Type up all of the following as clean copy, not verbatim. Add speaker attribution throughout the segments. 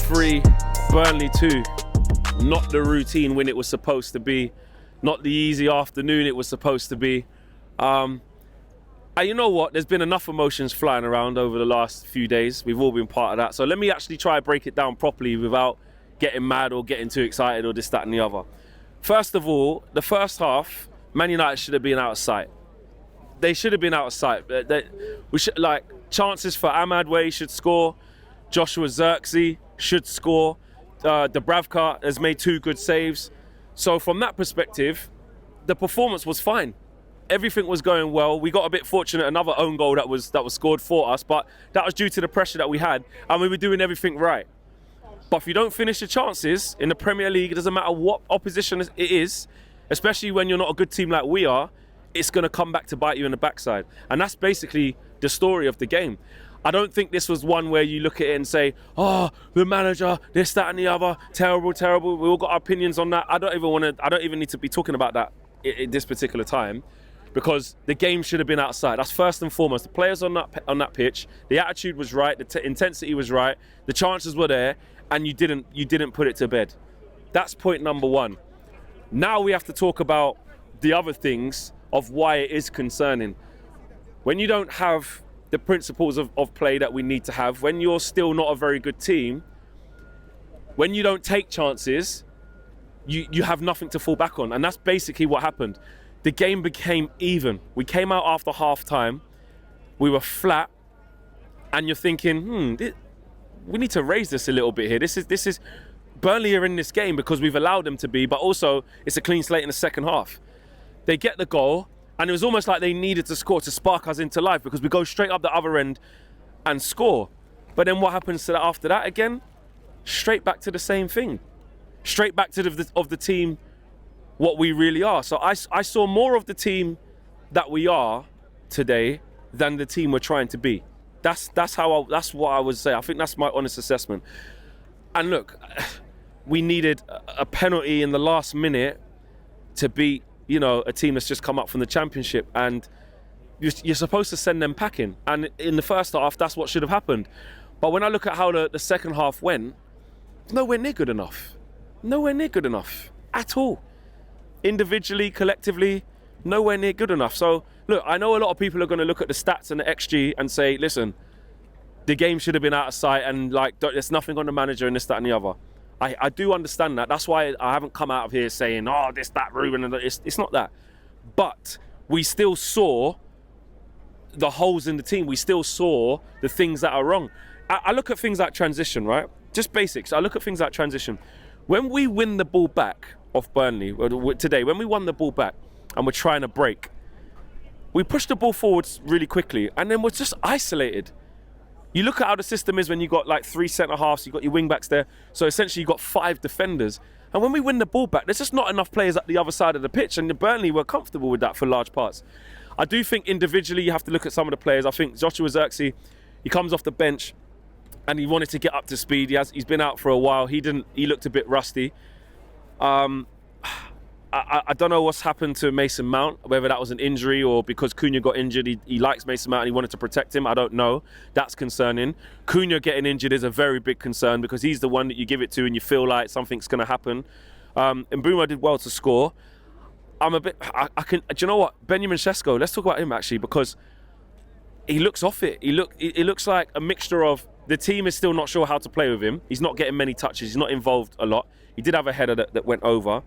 Speaker 1: 3, Burnley 2. Not the routine win it was supposed to be. Not the easy afternoon it was supposed to be. And you know what? There's been enough emotions flying around over the last few days. We've all been part of that. So let me actually try and break it down properly without getting mad or getting too excited or this, that and the other. First of all, the first half, Man United should have been out of sight. They should have been out of sight. We should, like, chances for Ahmad where he should score. Joshua Zirkzee should score. Dubravka has made 2 good saves. So from that perspective, the performance was fine. Everything was going well. We got a bit fortunate, another own goal that was scored for us, but that was due to the pressure that we had, and we were doing everything right. But if you don't finish your chances in the Premier League, it doesn't matter what opposition it is, especially when you're not a good team like we are, it's going to come back to bite you in the backside. And that's basically the story of the game. I don't think this was one where you look at it and say, oh, the manager, this, that and the other, terrible, terrible. We all got our opinions on that. I don't even need to be talking about that at this particular time, because the game should have been outside. That's first and foremost. The players on that pitch, the attitude was right, the intensity was right, the chances were there, and you didn't put it to bed. That's point number 1. Now we have to talk about the other things of why it is concerning. When you don't have the principles of play that we need to have, when you're still not a very good team, when you don't take chances, you have nothing to fall back on. And that's basically what happened. The game became even. We came out after half time, we were flat, and you're thinking, we need to raise this a little bit here. This is Burnley are in this game because we've allowed them to be, but also it's a clean slate in the second half. They get the goal, and it was almost like they needed to score to spark us into life, because we go straight up the other end and score. But then what happens to that after that again? Straight back to the same thing. Straight back to the team what we really are. So I saw more of the team that we are today than the team we're trying to be. That's what I would say. I think that's my honest assessment. And look, we needed a penalty in the last minute to beat, a team that's just come up from the Championship, and you're supposed to send them packing. And in the first half, that's what should have happened. But when I look at how the second half went, nowhere near good enough. Nowhere near good enough at all. Individually, collectively, nowhere near good enough. So look, I know a lot of people are going to look at the stats and the XG and say, listen, the game should have been out of sight, and there's nothing on the manager and this, that and the other. I do understand that. That's why I haven't come out of here saying, oh, this, that, Ruben, and it's not that. But we still saw the holes in the team. We still saw the things that are wrong. I look at things like transition, right? Just basics. I look at things like transition. When we win the ball back off Burnley today, when we won the ball back and we're trying to break, we push the ball forwards really quickly, and then we're just isolated. You look at how the system is when you got like 3 centre-halves, you got your wing-backs there, so essentially you got 5 defenders. And when we win the ball back, there's just not enough players at the other side of the pitch, and the Burnley were comfortable with that for large parts. I do think individually you have to look at some of the players. I think Joshua Zirkzee, he comes off the bench and he wanted to get up to speed. He's been out for a while. He looked a bit rusty. I don't know what's happened to Mason Mount, whether that was an injury or because Cunha got injured. He likes Mason Mount and he wanted to protect him. I don't know. That's concerning. Cunha getting injured is a very big concern, because he's the one that you give it to and you feel like something's going to happen. And Mbeumo did well to score. Do you know what? Benjamin Sesko, let's talk about him actually, because he looks off it. It looks like a mixture of the team is still not sure how to play with him. He's not getting many touches. He's not involved a lot. He did have a header that went over.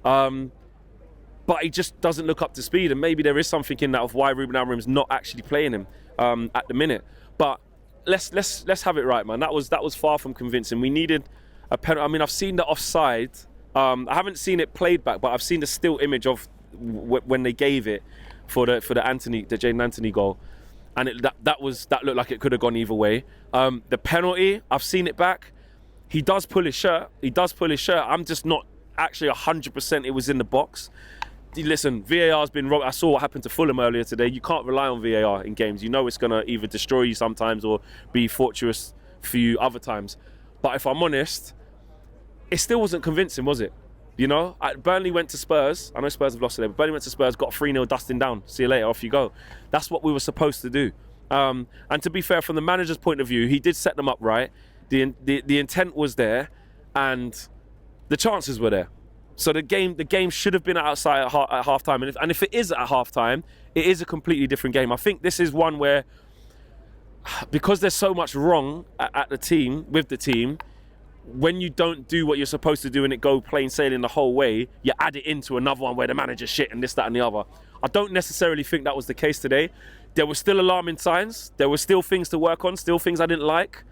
Speaker 1: But he just doesn't look up to speed, and maybe there is something in that of why Ruben Amorim's not actually playing him at the minute. But let's have it right, man. That was far from convincing. We needed a penalty. I mean, I've seen the offside. I haven't seen it played back, but I've seen the still image of when they gave it for the Jaden Anthony goal, and that looked like it could have gone either way. The penalty, I've seen it back. He does pull his shirt. I'm just not actually 100% it was in the box. Listen, VAR's been wrong. I saw what happened to Fulham earlier today. You can't rely on VAR in games. You know it's going to either destroy you sometimes or be fortuitous for you other times. But if I'm honest, it still wasn't convincing, was it? Burnley went to Spurs. I know Spurs have lost today, but Burnley went to Spurs, got 3-0 dusting down. See you later, off you go. That's what we were supposed to do. And to be fair, from the manager's point of view, he did set them up right. The intent was there, and the chances were there. So the game should have been outside at half time, and if it is at half time, it is a completely different game. I think this is one where, because there's so much wrong at the team, with the team, when you don't do what you're supposed to do and it go plain sailing the whole way, you add it into another one where the manager's shit and this, that and the other. I don't necessarily think that was the case today. There were still alarming signs. There were still things to work on, still things I didn't like.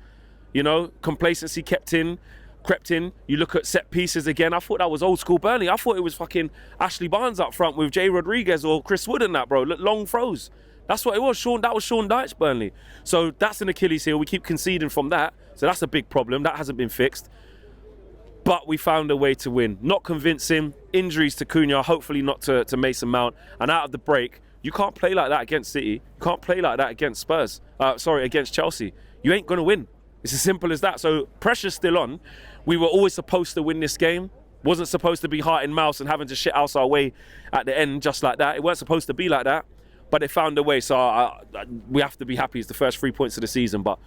Speaker 1: You know, complacency crept in. You look at set pieces again. I thought that was old school Burnley. I thought it was fucking Ashley Barnes up front with Jay Rodriguez or Chris Wood and that, bro. Long throws. That's what it was. That was Sean Dyche Burnley. So that's an Achilles heel. We keep conceding from that. So that's a big problem. That hasn't been fixed. But we found a way to win. Not convincing. Injuries to Cunha, hopefully not to Mason Mount. And out of the break, you can't play like that against City. You can't play like that against Spurs. Against Chelsea. You ain't going to win. It's as simple as that. So pressure's still on. We were always supposed to win this game. Wasn't supposed to be heart and mouse and having to shit house our way at the end just like that. It weren't supposed to be like that. But they found a way, so we have to be happy. It's the first 3 points of the season, but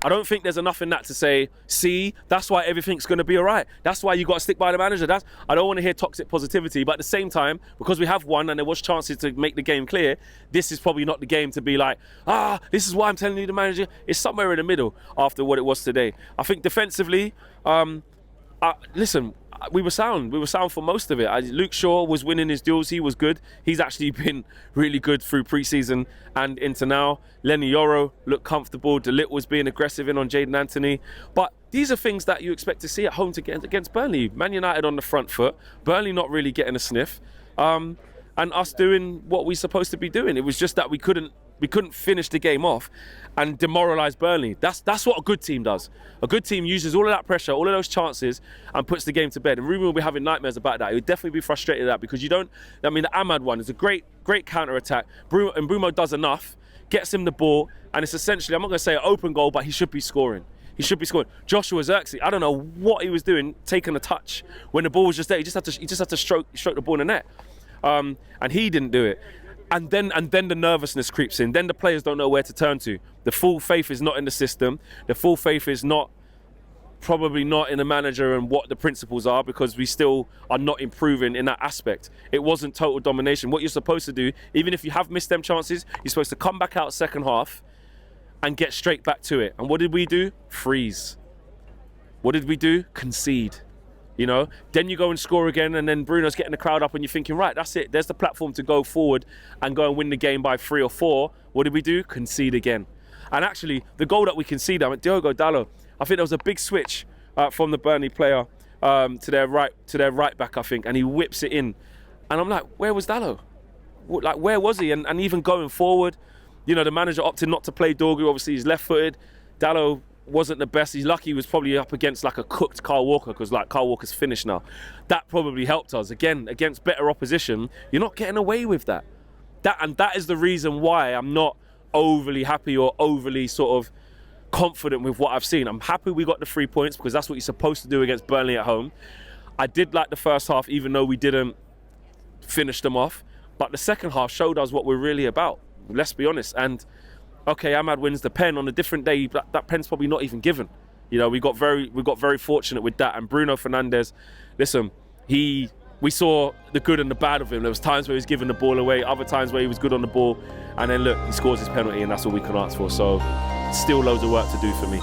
Speaker 1: I don't think there's enough in that to say, see, that's why everything's going to be all right. That's why you got to stick by the manager. I don't want to hear toxic positivity, but at the same time, because we have won and there was chances to make the game clear, this is probably not the game to be like, this is why I'm telling you the manager. It's somewhere in the middle after what it was today. I think defensively, listen, we were sound. We were sound for most of it. Luke Shaw was winning his duels. He was good. He's actually been really good through pre-season and into now. Lenny Yoro looked comfortable. De Ligt was being aggressive in on Jadon Anthony. But these are things that you expect to see at home against Burnley. Man United on the front foot. Burnley not really getting a sniff. And us doing what we're supposed to be doing. It was just that we couldn't finish the game off and demoralise Burnley. That's what a good team does. A good team uses all of that pressure, all of those chances, and puts the game to bed. And Ruben will be having nightmares about that. He would definitely be frustrated at that because the Ahmad one is a great counter-attack. Bruno does enough, gets him the ball, and it's essentially, I'm not going to say an open goal, but he should be scoring. He should be scoring. Joshua Zirkzee, I don't know what he was doing, taking a touch when the ball was just there. He just had to stroke the ball in the net. And he didn't do it. And then the nervousness creeps in. Then the players don't know where to turn to. The full faith is not in the system. The full faith is probably not in the manager and what the principles are, because we still are not improving in that aspect. It wasn't total domination. What you're supposed to do, even if you have missed them chances, you're supposed to come back out second half and get straight back to it. And what did we do? Freeze. What did we do? Concede. You know, then you go and score again, and then Bruno's getting the crowd up and you're thinking, right, that's it. There's the platform to go forward and go and win the game by 3 or 4. What did we do? Concede again. And actually, the goal that we conceded, Diogo Dalot, I think there was a big switch from the Burnley player to their right back, I think, and he whips it in. And I'm like, where was Dalot? Like, where was he? And even going forward, you know, the manager opted not to play Dorgu. Obviously, he's left-footed. Dalot wasn't the best. He's lucky he was probably up against like a cooked Kyle Walker, because like Kyle Walker's finished now. That probably helped us. Again, against better opposition, you're not getting away with that. That is the reason why I'm not overly happy or overly sort of confident with what I've seen. I'm happy we got the 3 points because that's what you're supposed to do against Burnley at home. I did like the first half, even though we didn't finish them off. But the second half showed us what we're really about. Let's be honest. And okay, Ahmad wins the pen on a different day. That pen's probably not even given. You know, we got very fortunate with that. And Bruno Fernandes, listen, we saw the good and the bad of him. There was times where he was giving the ball away, other times where he was good on the ball, and then look, he scores his penalty, and that's all we can ask for. So, still loads of work to do for me.